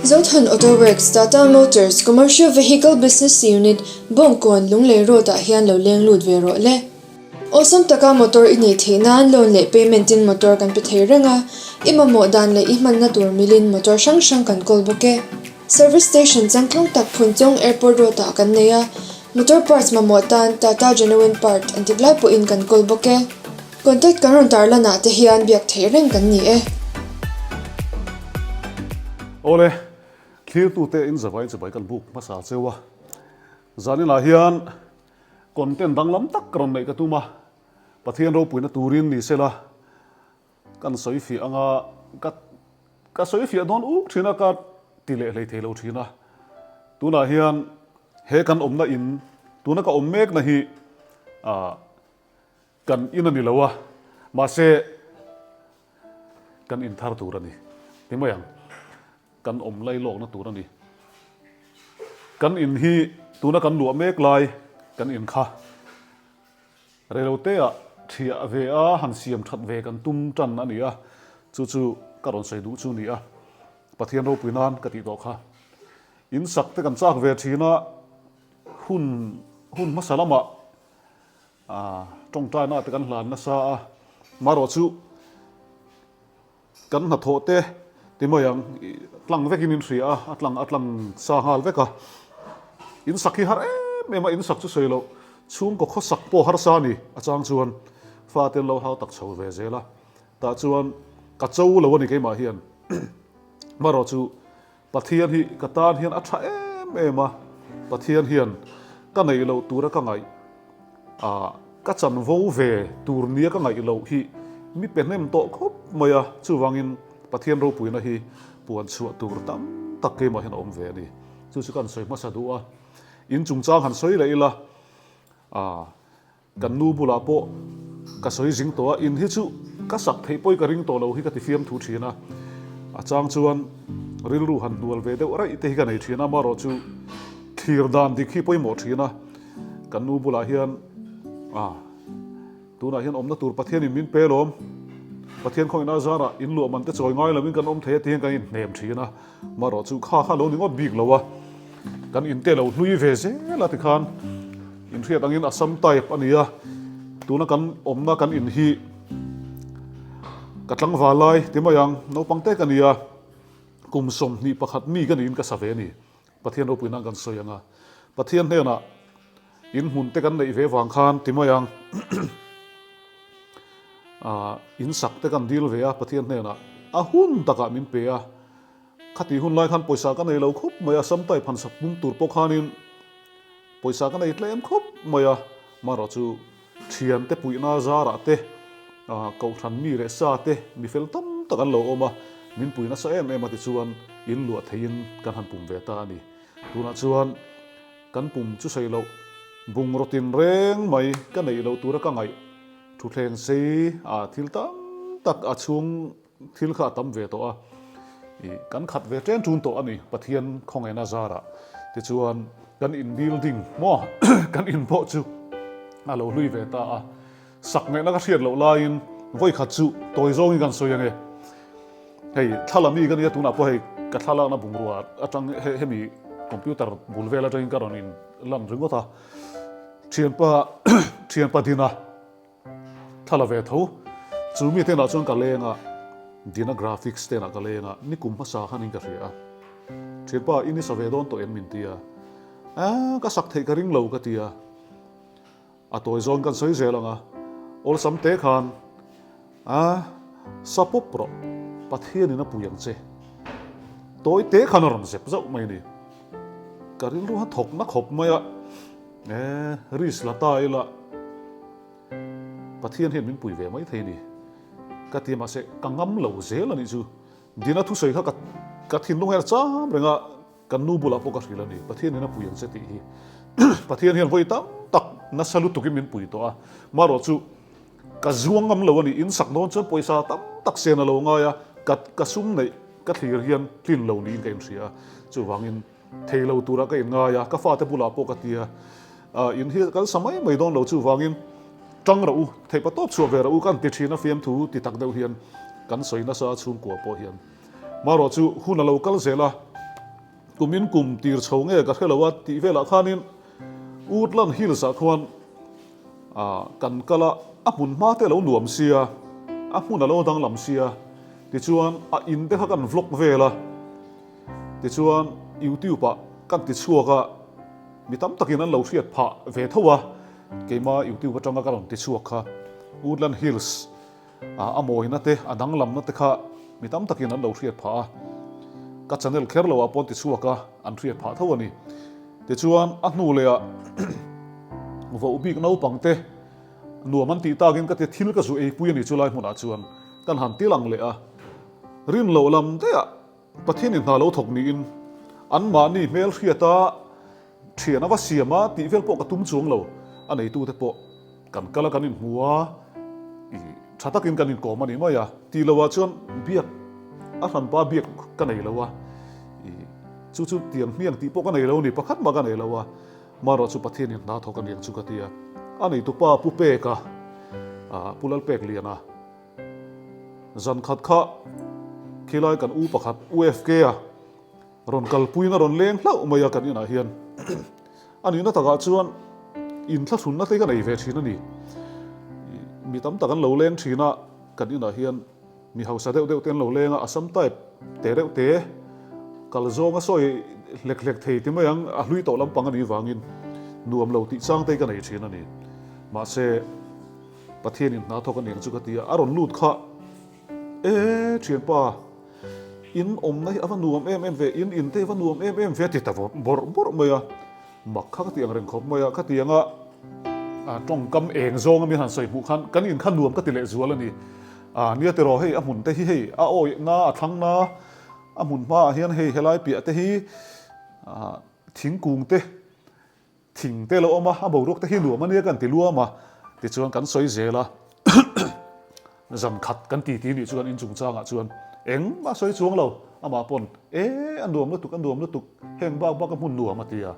Zothon Auto Works Tata Motors Commercial Vehicle Business Unit Bongkon Lunglei Road a hian lo leng lut ve ro le Osam taka motor ini theinan loan le payment in motor kan pe thei renga imamo dan le ihman na tur milin motor sang sang kan kol boke service station changklong tak phunchong airport road a kan neya motor parts mamo tan Tata Genuine Part antiglai po in kan kol boke contact karon tarla na te hian biak thei reng kan ni e Ole clear tu te in zawai chabai kan book masa chewa zani la hian content danglam tak kron nei ka tuma pathian ro puina turin ni sela kan soi fi anga ka soi fi don u thina ka tile hlei thelo thina tuna hian he kan omna in tuna ka ommek na hi kan in ani lawa ma se kan in thar turani timayang kan om lai lok na turani kan in hi tuna kan lu mek lai kan in kha relote a thia ve a han siam that ve kan tum tan ani a chu karon sei du chu ni a pathian ro puinan ka ti to kha in sak te kan chak ve thina hun masalama tong ta na te kan hlan na sa a maro chu kan na tho te timayang tlang vekin in ria atlang sa hal veka in sakhi har mema in sak chu soilo chung ko khosak po har sa ni achang chuan fatel lo hau tak chho ve zela ta chuan ka chou lo ni ke ma hian maro chu pathian hi katan hian atha ema pathian hian ka nei lo tura ka ngai ka chan vo ve tur nia ka ngai lo hi mi penem to khop maya chu wangin pathian ro puina hi puan chu tur tam tak ke ma hian om ve ni chu kan soi ma sa du a in chung chang han soi leila kan nu bula po ka soi jing to in hi chu ka sak thei poi ka ring to lo hi ka ti fiam thu thina achang chuan ril ru han dual ve de rai te hi ka nei thina ma ro chu thir dan dik hi poi mo thina kan nu bula hian tuna hian omna tur pathian in min pelom pathian khoi na zara in lu man te choi ngai lamin kan om the tiang kan in nem thina ma ro chu kha lo ni ngot big lowa kan in te lo hlui ve se la ti khan in thriat angin asam type ania tuna kan omna kan in hi katlang walai timayang no pangte kania kum som ni pakhat mi kan in ka save ni pathian ro puina kan soyanga pathian hena in hun te kan nei ve wang khan timayang in sak te kan deal ve a pathian hena a hun taka min pe a khati hun lai khan poisa kan nei lo khup maya sam tai phan sap mum tur po khanin poisa kan nei tlem khup maya maro chu thian te puina zara te ko than mi re sa te mi fel tam takan lo oma min puina sa em ati chuan in lu thein kan han pum ve ta ani tuna chuan kan pum chu sei lo bung rotin reng mai kan nei lo tura ka ngai thu thleng sei thil tam tak achung thil kha tam ve to a kan khat ve tren tun to ani pathian khongai na zara ti chuan kan in building mo kan in bo chu alo lui ve ta a sak nge na ka thiat lo lain voi khat chu toy zong kan soyange hei thalami kan ya tuna po hei ka thala na bungruwa atang hemi computer bulvela train karon in lam ringota thian pa dina thala ve tho chu mi te na chon ka lenga dina graphics te na ka lenga ni kum ma sa khanin ka ria thian pa ini save don to en min tia ka sak thei ka ring lo ka tia a toy zone kan soi zelanga ol sam te khan sapo pro pathian ina puyang che toy te khan ram zep zau mai ni ka ring ru ha thok na khop maya ris la ta ila pathian hian min pui ve mai thei ni ka ti ma se kangam lo zel ani chu dina thu sei kha ka thin lu her cham renga kan nu bula po ka hrila ni pathian ina puyang che ti hi pathian hian voi tam tak na salu tuki min pui to a maro chu ka zuang ngam lo ani in sak non chu poisa tam tak se na lo nga ya ka sum nei ka thlir hian tlin lo ni ka in ria chu wangin theilo tura ka in nga ya ka fa te bula po ka tia in hi kan samai mai don lo chu wangin tang ra u thei pa top chu ve ra u kan ti thina fiam thu ti tak deuh hian kan soina sa chung ko po hian maro chu hun lo kal zela kumin kum tir chho nge ka khelawa ti vela khanin Woodland Hills a khuan kan kala amun ma te lo nuam sia amun alo dang lam sia ti chuan a in te kha kan vlog vela ti chuan YouTube pa kan ti chuaka mi tam takin an lo hriat pha ve thowa keima YouTube atanga ka ron ti chuak kha Woodland Hills amoi na te adang lam na te kha mi tam takin an lo hriat pha ka channel kher lo apon ti chuaka an hriat pha thawani ti chuan a hnu le a vo ubik no pangte nuam an ti takin ka te thil ka zu ei pui ani chulai hmuna chuan kan han tilang le a rin lo lam te a pathin in hna lo thok ni in an ma ni mel hriata thiana wa siama ti vel po ka tum chuang lo anei tu te po kan kala kan in hua i thatakin kan in ko mani maya ti lowa chuan biak a han pa biak ka nei lowa i chu tiang miang ti po ka nei lo ni pakhat ma ka nei lowa maro chu pathin in hna thok an yang chu ka tia anei tu pa pu pe ka pulal pek liana zan khat kha khilai kan u pakhat UFK ron kalpuina ron leng hlau maya kan ina hian ani na taka chuan in thla thun na te kan ei ve thina ni mi tam takan lo leng thina kan ina hian mi hausa deuh ten lo lenga asam type te reuh te kal zonga soi lek thei ti mayang a hlui to lampang ani wangin nuam lo ti chang te kan ei thina ni ma se pathian in na thokan eng chu ka tia aron lut kha thian pa in om nai avan nuam em ve in te van nuam em ve ti ta bor maya mak kha ti ang reng khop maya kha ti anga tong kam eng zong mi han soi mu khan kan in khan nuam ka ti le zual ani nia te ro hei a mun te hi hei a oi na a thang na a mun ma hian hei helai pi te hi thing kung te thing te lo ma a borok te hi nuam ania kan ti lua ma ti chuan kan soi zela zam khat kan ti ni chuan in chung changa chuan eng ma soi chuang lo ama pon an nuam lu tuk heng ba ka mun nuam atia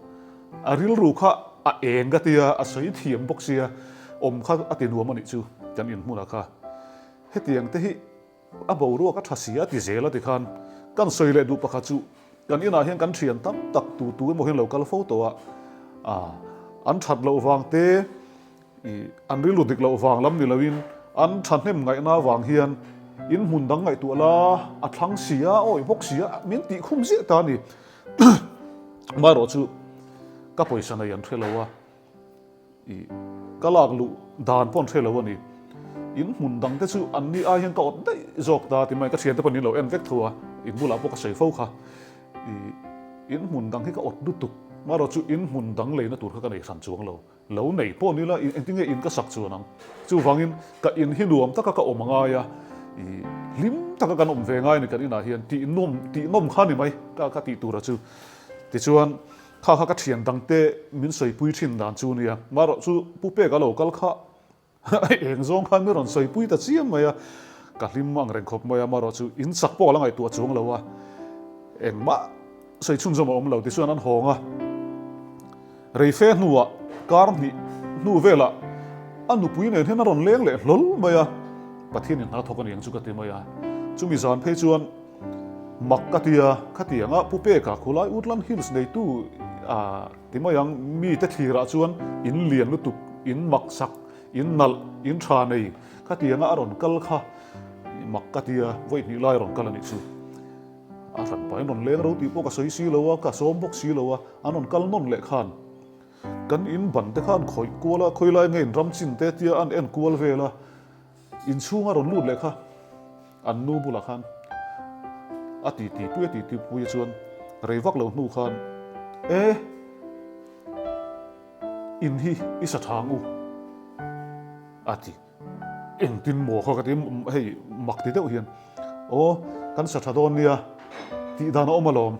a ril ru kha a eng ga tia a soi thiam bok sia om kha ati nuam ani chu kan in hmuna kha hetiang te hi a boru ka thasia ti zela ti khan kan soi le du pakha chu kan ina hian kan thian tam tak tu mo hian local photo an that lo wang te an ril ru dik lo wang lam ni lawin an that nem ngai na wang hian in mun dang ngai tu la a thlang sia oi bok sia min ti khum sia ta ni ma ro chu ka poisa na yan threlowa kalak lu dan pon threlowa ni in mun dang te chu an ni a hian ka ot dai jok ta ti mai ka thian te pon ni lo en vek thua in bula po ka sei fo kha in mun dang hi ka ot du tuk ma ro chu in mun dang le na tur kha ka nei san chuang lo nei po ni la in tinge in ka sak chu nang chu wangin ka in hi nuam ta ka omanga ya lim taka kan om ve ngai ni kan ina hian ti nom kha ni mai ka ti tu ra chu ti chuan kha ka thian dang te min soi pui thin dan chu nia maro chu pu pe ka local kha eng zong khan mi ron soi pui ta chiam mai ka lim mang reng khop mai maro chu in sak po la ngai tu chung lo wa eng ma soi chun zom om lo ti chuan an honga rei fe nuwa kar ni nu vela anu pui ne hen ron leng le lol mai pathian in na thokan yang chu ka te maya chumi zan phei chuan mak ka tia khatianga pupe ka khulai Woodland Hills nei tu ti mayang mi te thira chuan in lian lu tuk in mak sak in nal in tha nei khatianga aron kal kha mak ka tia voi ni lai ron kal ani chu ran pai non leng ro ti po ka soi si lowa ka som bok si lowa anon kal non le khan kan in ban te khan khoi kuala khoi lai ngein ram chin te tia an en kual vela in chunga ron lut le kha an nu bula khan ti pui chuan reivak lo nu khan in hi isa thang u ati eng tin mo kha ka ti hei mak ti deuh hian kan sa thadon nia ti dana omalom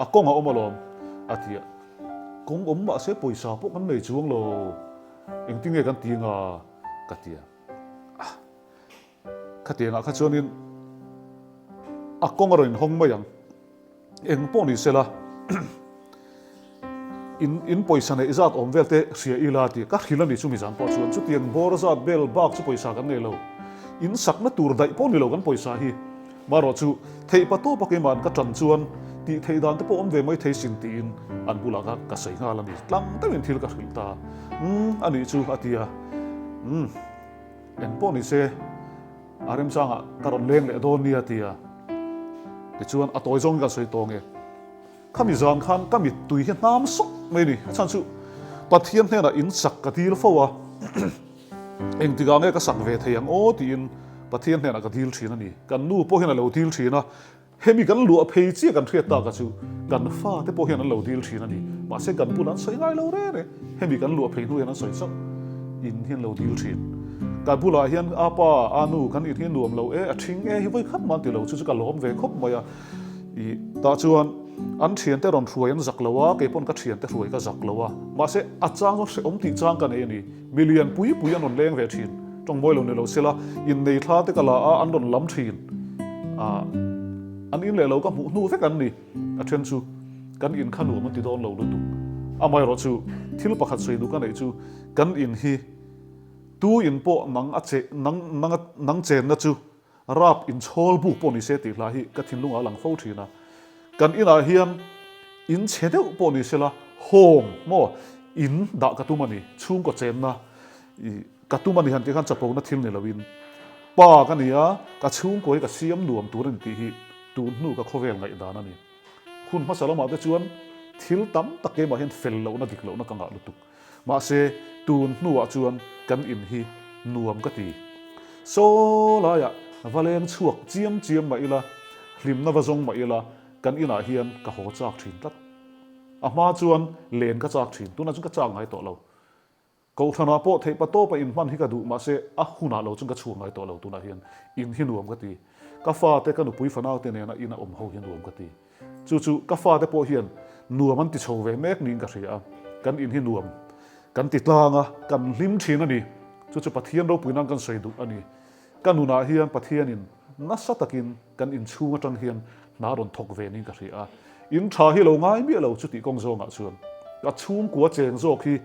a konga omalom atia kong ma se poisa po kan nei chuang lo eng tinge kan tinga katia khatianga kha chuanin akong ron hong mayang eng po ni sela in poisa ne izat om velte ria ilati ka khilani chumi jam po chuan chu tiang bor zat bel bak chu poisa kan nei lo in sakna tur dai po ni lo kan poisa hi maro chu thei pato pakeman ka tran chuan ti thei dan te po om ve mai thei sin ti in an bula ka sei nga la ni tlang te min thil ka hril ta ani chu atia en po ni se arem changa karon leng le don ni atia ti chuan atoi zong ka sei tonge khami zang khan kami tui hi nam sok mai ni chan chu pathian hne na in sak ka til fowa eng ti ga nge ka sak ve theiang o ti in pathian hne na ka dil thina ni kan nu po hena lo dil thina hemi kan lu a phei chi kan thriat ta ka chu kan fa te po hian an lo dil thina ni ma se kan punan sei ngai lo re hemi kan lu a phei nu hian an sei sak in hian lo dil thin kan pula hian apa anu kan in hian nuam lo a thing hi voi khat man ti lo chu ka lom ve khop maya I ta chuan an thian te ron thruai an zak lowa ke pon ka thian te thruai ka zak lowa ma se achang se om ti chang kan e ni million pui an on leng ve thin tong moi lo ne lo sela in nei thla te kala a an ron lam thin an in le lo ka mu nu ve kan ni a then chu kan in khanu man ti don lo lu tu amai ro chu thil pakhat sei du kan ei chu kan in hi tu in po nang a che nang chen na chu rap in chol bu po ni se ti hla hi ka thin lunga lang fo thina kan ina hian in chedeu po ni sela hom mo in da ka tu mani chung ko chen na I ka tu mani han ke khan chapo na thil ni lawin pa ka nia ka chung ko ka siam nuam tur ni ti hi tu nu ka khovel ngai da na ni khun ma salama te chuan thil tam take ma hian fel lo na dik lo na ka nga lu tu ma se tu nu a chuan kan in hi nuam ka ti so la ya valeng chuak chiam ma ila hlim na wazong ma ila kan ina hian ka ho chak thin tlat a ma chuan len ka chak thin tuna chung ka chak ngai to lo ko thana po thei pa to pa in man hi ka du ma se a huna lo chung ka chu ngai to lo tuna hian in hi nuam ka ti ka fa te ka nu pui fanau te ne na ina ho hian nuam ka ti chu ka fa te po hian nuam an ti chho ve mek ning ka ria kan in hi nuam kan ti tlanga kan hlim thin ani chu pathian ro puinan kan sei du ani kanuna hian pathian in nasa takin kan in chunga tang hian na ron thok ve ning ka ria in tha hi lo ngai mi lo chu ti kong zonga chuan ka chung kwa cheng zo khi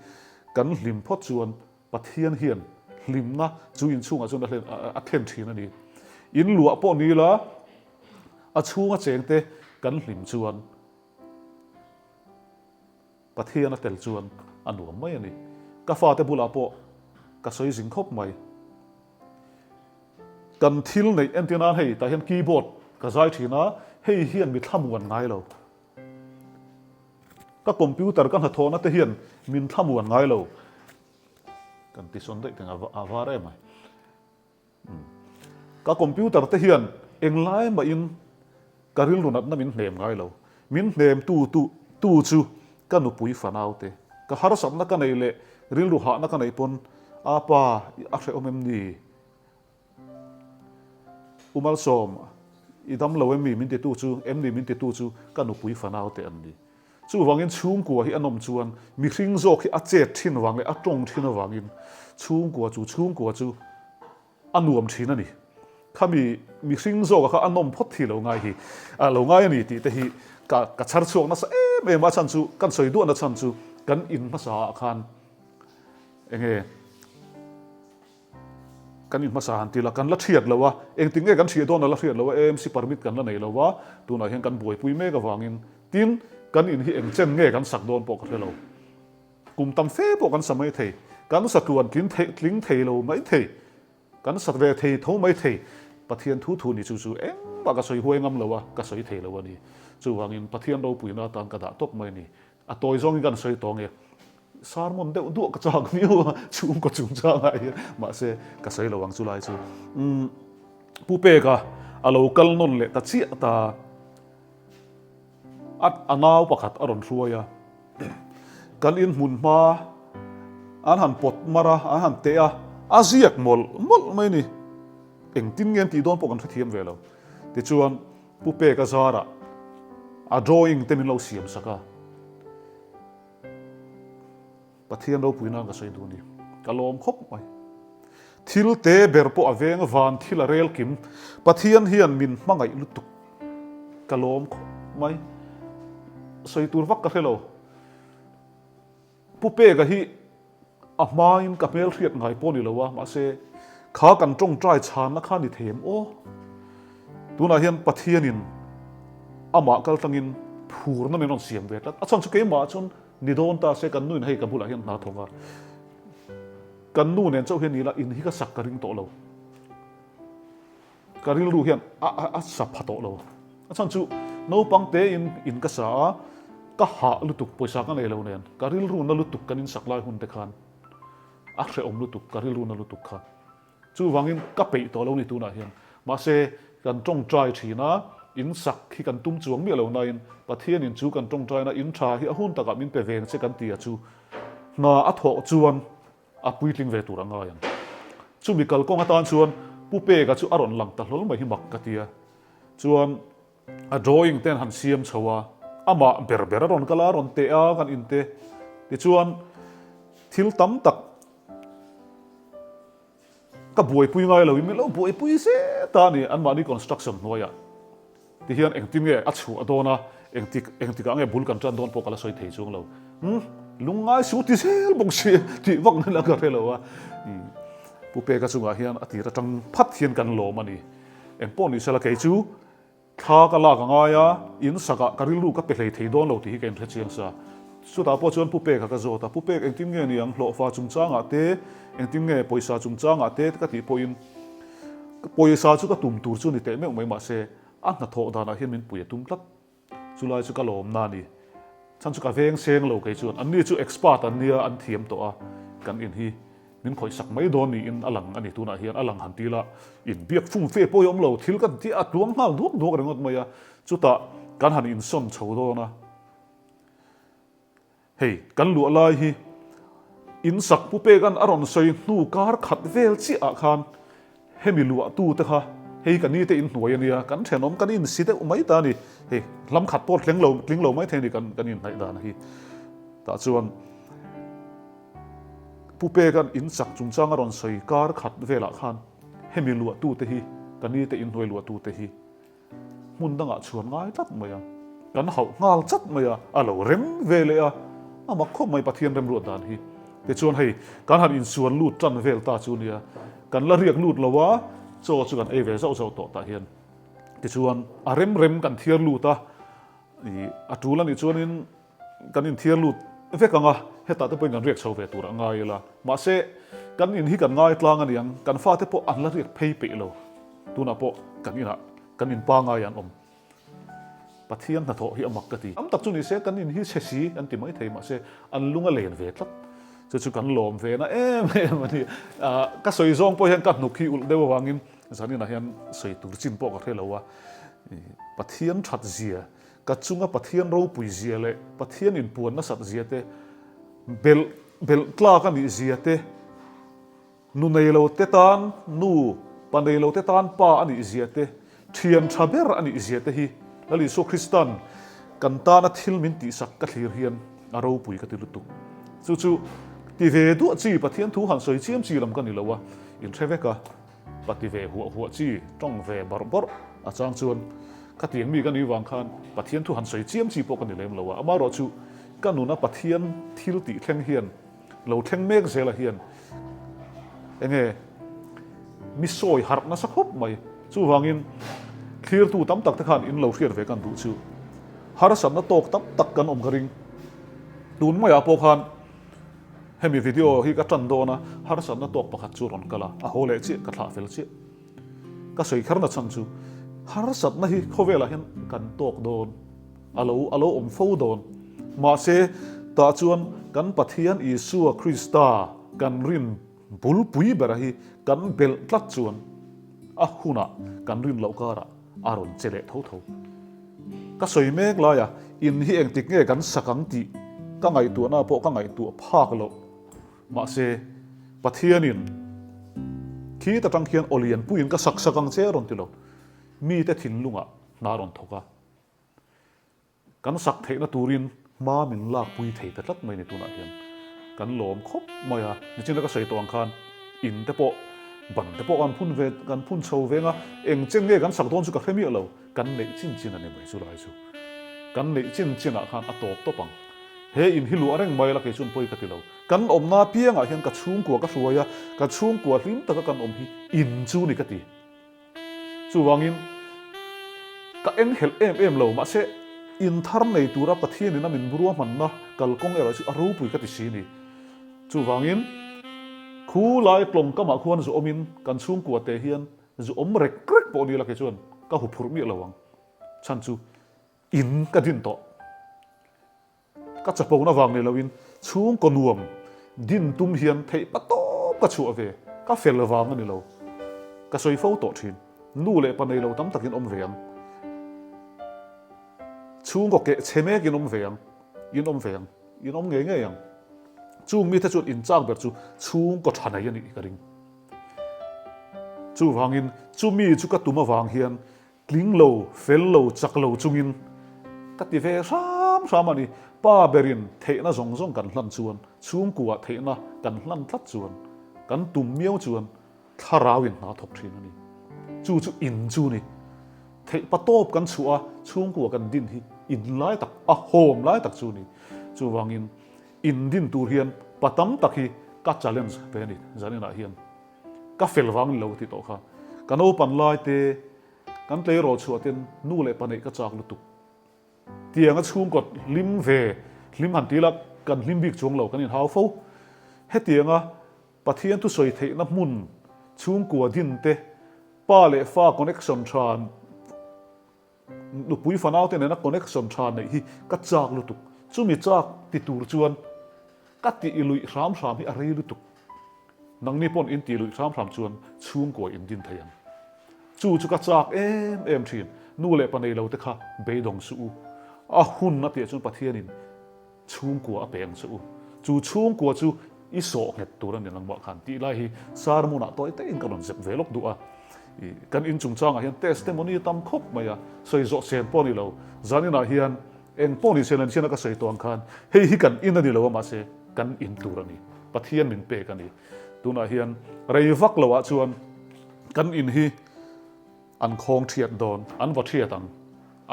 kan hlim phot chuan pathian hian hlim na chu in chunga chuan a then thin ani in lua po ni la a chunga cheng te kan hlim chuan pathian a tel chuan anuam mai ani ka fa te bula po ka soi jing khop mai kan thil nei antenna hei ta hian keyboard ka zai thina hei hian mi thlamuan ngai lo ka computer kan hathona te hian min thlamuan ngai lo kan ti son dei teng avare mai ka computer te hian englai ma in karil runat na min hnem ngai lo min hnem tu chu ka nu pui fanau te ka har sap na ka nei le ril ru ha na ka nei pon apa a hre omem ni umal som idam lo mi min te tu chu em ni min te tu chu ka nu pui fanau te an ni chu wangin chung kwa hi anom chuan mi hring zo khi a chet thin wang le a tong thin wangin chung kwa chu anuam thin ani khami mi hring zo ka anom phot thi lo ngai hi a lo ngai ani ti te hi ka char chuak na sa em ma chan chu kan soi du na chan chu kan in ma sa khan enge kan in ma sa han ti la kan la thiat lo wa eng ting e kan thia don la thiat lo wa em si permit kan la nei lo wa tu na hian kan boi pui me ka wangin tin kan in hi eng chen nge kan sak don po ka thelo kum tam fe po kan samai thei kan sa tuan tling thei lo mai thei kan sat ve thei tho mai thei pathian thu ni chu eng ba ka soi huai ngam lo wa ka soi thei lo wa ni chu wangin pathian ro puina tan ka da tok mai ni a toi zong kan soi tong e sarmon de du ka chak miu chung ko chung cha ngai ma se ka soi lo wang chu lai chu pu pe ka a local non le ta chi ta at anaw pakhat aron hruaya kan in mun ma an han pot mara an han te a ziak mol mai ni eng tin ngen ti don po kan thiam ve lo ti chuan pu pe ka zara a drawing te min lo siam saka pathian ro puina ka sei du ni kalom khop mai thil te ber po aveng van thil a rel kim pathian hian min mangai lutuk kalom khop mai soi tur vak ka hello pu pe ka hi a main ka mel riat ngai po ni lowa ma se kha kan tong trai chan na kha ni them o tuna hian pathianin ama kal tangin phur na menon siam ve tlat achon chu ke ma chun nidon ta se kan nuin hei ka bula hian na thonga kan nu nen chau hian ni la in hi ka sak ka ring to lo ka ril ru hian a sa phato lo achon chu no pang te in ka sa ka ha lutuk poisa kan elo nen ka ril ru na lutuk kan in saklai hun te khan a hre om lutuk ka ril ru na lutuk kha chu wangin ka pe to lo ni tu na hian ma se kan tong trai thina in sak khi kan tum chuang mi lo na in pathian in chu kan tong trai na in tha hi a hun taka min pe veng che kan tia chu na a tho chuan a puitling ve tur anga yan chu mi kal kong atan chuan pu pe ka chu aron lang ta hlol mai hi mak ka tia chuan a drawing ten han siam chawa ama ber ron kala ron te a kan in te ti chuan thil tam tak ka buai pui ngai lo mi lo buai pui se ta ni an ma ni construction noya ti hian engtim nge a chu adona engtik ange bul kan tran don po kala soi thei chung lo lungai su ti sel bong se ti wang na ka relo wa pu pe ka chunga hian ati ra tang phat hian kan lo mani en po ni sala ke chu kha ka la ka nga ya in saka karilu ka pe hlei thei don lo ti hi ken thchiang sa su ta po chuan pu pe ka zo ta pu pe engtim nge ni ang hlo fa chung changa te engtim nge poisa chung changa te ka ti po in poisa chu ka tum tur chu ni te me mai ma se an na tho da na hian min pui tum tlat chulai chu ka lom na ni chan chu ka veng seng lo ke chuan an ni chu expert an nia an thiam to a kan in hi nin khoi sak mai don ni in alang ani tu na hian alang han ti la in biak phung fe po yom lo thil kan ti atluang hal duak rengot maya chu ta kan han in son chho do na hei kan lu lai hi in sak pu pe kan aron soi nu kar khat vel chi a khan hemi lu tu te kha hei kan ni te in hnuai ania kan thenom kan in si te umai ta ni hei lam khat pot tling lo mai the ni kan in nai da na hi ta chuan pu pe kan in sak chung chang aron soi kar khat vela khan hemi lu tu te hi kan ni te in hnuai lu tu te hi mun danga chuan ngai tat maya kan hau ngal chat maya alo rem vele a ama khom mai pathian rem ru dan hi te chuan hei kan han in suan lut tran vel ta chu nia kan la riak lut lawa cho chu kan eve zo to ta hian ti chuan a rem kan thiar lu ta i atula ni chuan in kan in thiar lut vekanga heta te poin kan riak chho ve tur ngai la ma se kan in hi kan ngai tlang aniang kan fa te po an la riak phei pe lo tuna po kan in pa ngai an om pathian na tho hi amak ka ti am tak chu ni se kan in hi se si an ti mai thei ma se an lunga len ve tlat chu kan lom ve na em ani ka soi zong po hian ka nu khi ul dewa wangin zani na hian soi tur chin po ka thelo wa pathian that zia ka chunga pathian ro pui zia le pathian in puan na sat zia te bel tla ka ni zia te nu nei lo te tan nu pa nei lo te tan pa ani zia te thiam thaber ani zia te hi lali so kristan kan ta na thil min ti sak ka thlir hian aro pui ka ti lutu chu ti ve du chi pathian thu han soi chiam chi lam kan ni lowa in theveka pati ve huwa chi tong ve bor a chang chuan ka tiang mi kan ni wang khan pathian thu han soi chiam chi po kan ni lem lowa ama ro chu kanuna pathian thil ti thleng hian lo thleng mek zela hian enge mi soi har na sakhop mai chu wangin clear tu tam tak ta khan in lo hriat ve kan du chu har san na tok tam tak kan om garing tun mai apo khan hemi video hi ka tan do na har san na tok pakhat chu ron kala a hole chi ka thla fel chi ka soi khar na chang chu har sat na hi khovela hian kan tok don alo om fo don ma se ta chuan kan pathian Isua Krista kan rin bul pui bera hi kan bel tlat chuan a huna kan rin lo kara aron chele tho ka soi mek la ya in hi eng tik nge kan sakang ti ka ngai tu na po ka ngai tu phak lo ma se pathianin khi ta tang khian olian puin ka sakang che ron ti lo mi te thin lunga na ron thoka kan sak thei na turin ma min lak pui thei ta tlat mai ni tu na hian kan lom khop maya ni chin ka sei tong khan in te po ban te po kan phun chho venga eng cheng nge kan sak don chu ka khemi lo kan nei chin ane mai chu lai chu kan nei chin a khan a tok to pang he in hilu areng mai la ke chun poi ka ti lo kan om na pianga hian ka chung ko ka hruaya ka chung ko hlim ta kan om hi in chu ni ka ti chu wangin ka eng hel em lo ma se in thar nei tura pathian in amin burua man na kalkong ero chu aru pui ka ti si ni chu wangin khu lai tlong kama khuan zo omin kan chung kwa te hian zo om rek krek po ni la ke chuan ka hu phur mi lawang chan chu in ka din to ka chapo na wang ni lawin chung ko nuam din tum hian thei patop ka chu ave ka fel lawang ani lo ka soi fo to thin nu le pa nei lo tam takin om veang chung ko ke cheme kin om veang in om nge nge yang chung mi tha chu in chang ber chu chung ko thana yani ka ring chu wangin chu mi chu ka tuma wang hian kling lo fel lo chak lo chungin ka ti ve sam ani pa berin theina zong zong kan hlan chuan chung kuwa theina kan hlan thlat chuan kan tum miau chuan tharawin na thok thin ani chu in chu ni thei patop kan chua chung kuwa kan din hi in lai tak a hom lai tak chu ni chu wangin in din tur hian patam takhi ka challenge pe ni zanina hian ka fel wang lo ti to kha kan open lai te kan tle ro chuatin nu le panei ka chak lutuk tianga chung kot lim ve lim han tilak kan lim bik chung lo kan in hau fo he tianga pathian tu soi thei na mun chung kuwa din te pa le fa connection than nu pui fanau te na connection than nei hi ka chak lutuk chumi chak ti tur chuan ka ti ilui ram hi arei lutuk nang ni pon in ti lui ram chuan chung kuwa in din thaiam chu ka chak em thin nu le panei lo te kha beidong su a hun na te chun pathianin chung kuwa a peng chu chung kuwa chu i so nget turan ni lang ma khan ti lai hi sarmuna toy te in kanon zep velok du a kan in chung changa hian testimony tam khop maya soi zo sen poni lo zanina hian eng poni selen chena ka sei tong khan hei hi kan in ani lo ma se kan in turani pathian min pe kan ni tuna hian rei vak lo wa chuan kan in hi an khong thiat don an wa thiat ang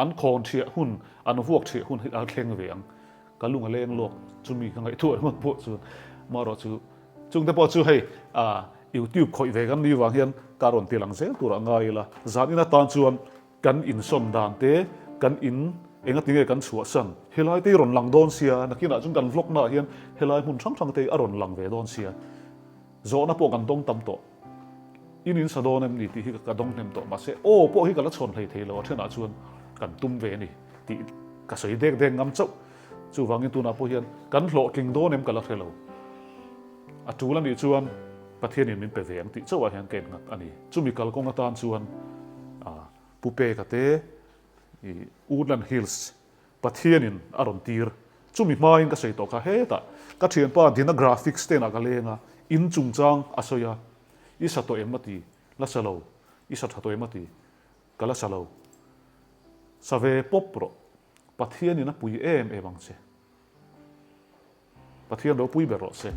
an khong thia hun an huak thia hun a thleng veang kalunga leng lok chumi ngai thu an po chu maro chu chung te po chu hei YouTube khoi ve kan ni wang hian karon tilang zel tura ngai la zanina tan chuan kan in som dan te kan in enga tinge kan Chhuahsan helai te ron lang don sia nakina chung kan vlog na hian helai mun thang te aron lang ve don sia zo na po kan dong tam to in sa don em ni ti hi ka dong nem to ma se o po hi ka la chon thei thei lo thena chuan kan tum ve ni ti ka soi dek ngam chau chu wangin tu na po hian kan hlo king don em ka la thelo a tu lan ni chuan pathianin min pe veng ti chawa hian ken ngat ani chumi kal kong atan chuan pupe ka te i Woodland Hills pathianin aron tir chumi main ka sei to kha he ta ka thian pa dina graphics te na ka lenga in chung chang asoya isa to emati la salo isa tha to emati kala salo save popro pathianin a pui em angche pathian do pui bero se